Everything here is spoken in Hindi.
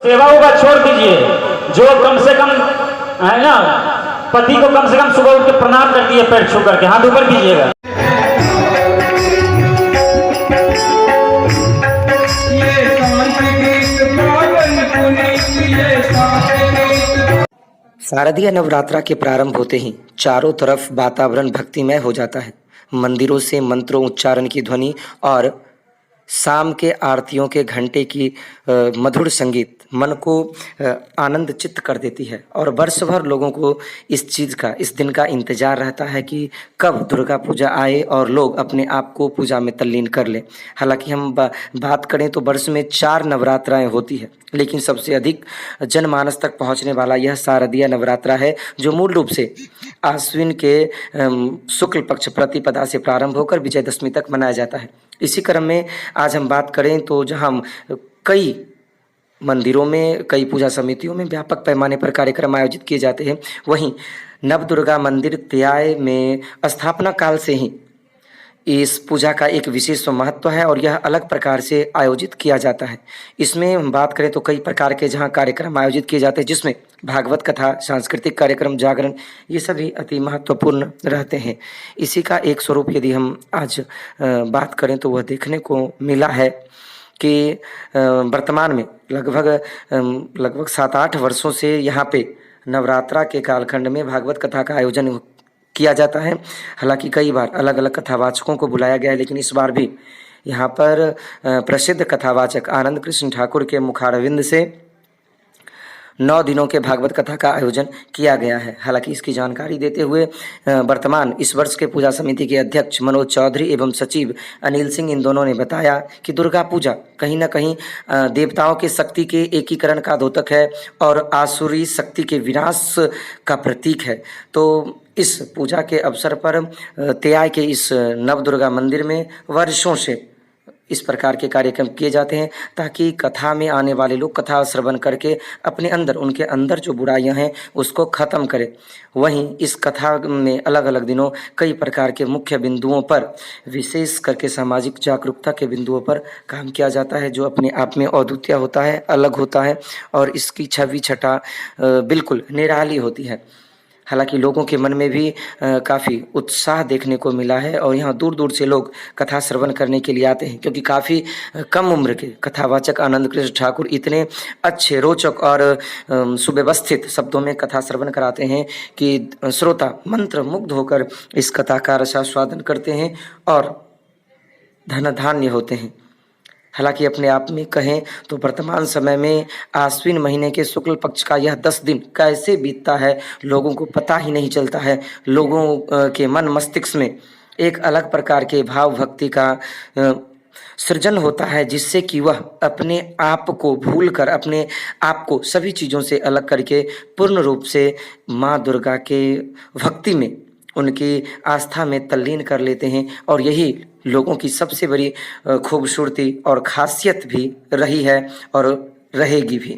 सेवाओं का छोड़ दीजिए, जो कम से कम है ना, पति को कम से कम सुबह उठ के प्रणाम कर दिए, पैर छू करके हाथ ऊपर कीजिएगा। शारदीय नवरात्रा के प्रारंभ होते ही चारों तरफ वातावरण भक्तिमय हो जाता है। मंदिरों से मंत्रों उच्चारण की ध्वनि और शाम के आरतियों के घंटे की मधुर संगीत मन को आनंद चित्त कर देती है और वर्ष भर लोगों को इस दिन का इंतजार रहता है कि कब दुर्गा पूजा आए और लोग अपने आप को पूजा में तल्लीन कर लें। हालांकि हम बात करें तो वर्ष में 4 नवरात्राएं होती है, लेकिन सबसे अधिक जनमानस तक पहुंचने वाला यह शारदीय नवरात्रा है, जो मूल रूप से आश्विन के शुक्ल पक्ष प्रतिपदा से प्रारंभ होकर विजयदशमी तक मनाया जाता है। इसी क्रम में आज हम बात करें तो जहां कई मंदिरों में, कई पूजा समितियों में व्यापक पैमाने पर कार्यक्रम आयोजित किए जाते हैं, वहीं नवदुर्गा मंदिर त्याय में स्थापना काल से ही इस पूजा का एक विशेष महत्व है और यह अलग प्रकार से आयोजित किया जाता है। इसमें हम बात करें तो कई प्रकार के जहां कार्यक्रम आयोजित किए जाते हैं, जिसमें भागवत कथा, सांस्कृतिक कार्यक्रम, जागरण, ये सभी अति महत्वपूर्ण रहते हैं। इसी का एक स्वरूप यदि हम आज बात करें तो वह देखने को मिला है कि वर्तमान में लगभग 7-8 वर्षों से यहाँ पे नवरात्रा के कालखंड में भागवत कथा का आयोजन किया जाता है। हालांकि कई बार अलग अलग कथावाचकों को बुलाया गया है, लेकिन इस बार भी यहाँ पर प्रसिद्ध कथावाचक आनंद कृष्ण ठाकुर के मुखारविंद से 9 दिनों के भागवत कथा का आयोजन किया गया है। हालांकि इसकी जानकारी देते हुए वर्तमान इस वर्ष के पूजा समिति के अध्यक्ष मनोज चौधरी एवं सचिव अनिल सिंह, इन दोनों ने बताया कि दुर्गा पूजा कहीं ना कहीं देवताओं के शक्ति के एकीकरण का द्योतक है और आसुरी शक्ति के विनाश का प्रतीक है। तो इस पूजा के अवसर पर त्याय के इस नवदुर्गा मंदिर में वर्षों से इस प्रकार के कार्यक्रम किए जाते हैं, ताकि कथा में आने वाले लोग कथा श्रवण करके अपने अंदर, उनके अंदर जो बुराइयां हैं उसको ख़त्म करें। वहीं इस कथा में अलग अलग दिनों कई प्रकार के मुख्य बिंदुओं पर, विशेष करके सामाजिक जागरूकता के बिंदुओं पर काम किया जाता है, जो अपने आप में अद्वितीय होता है, अलग होता है और इसकी छवि छटा बिल्कुल निराली होती है। हालांकि लोगों के मन में भी काफ़ी उत्साह देखने को मिला है और यहाँ दूर दूर से लोग कथा श्रवण करने के लिए आते हैं, क्योंकि काफ़ी कम उम्र के कथावाचक आनंद कृष्ण ठाकुर इतने अच्छे, रोचक और सुव्यवस्थित शब्दों में कथा श्रवण कराते हैं कि श्रोता मंत्र मुग्ध होकर इस कथा का रसास्वादन करते हैं और धनधान्य होते हैं। हालांकि अपने आप में कहें तो वर्तमान समय में आश्विन महीने के शुक्ल पक्ष का यह 10 दिन कैसे बीतता है, लोगों को पता ही नहीं चलता है। लोगों के मन मस्तिष्क में एक अलग प्रकार के भाव भक्ति का सृजन होता है, जिससे कि वह अपने आप को भूलकर, अपने आप को सभी चीज़ों से अलग करके पूर्ण रूप से माँ दुर्गा के भक्ति में, उनकी आस्था में तल्लीन कर लेते हैं और यही लोगों की सबसे बड़ी खूबसूरती और खासियत भी रही है और रहेगी भी।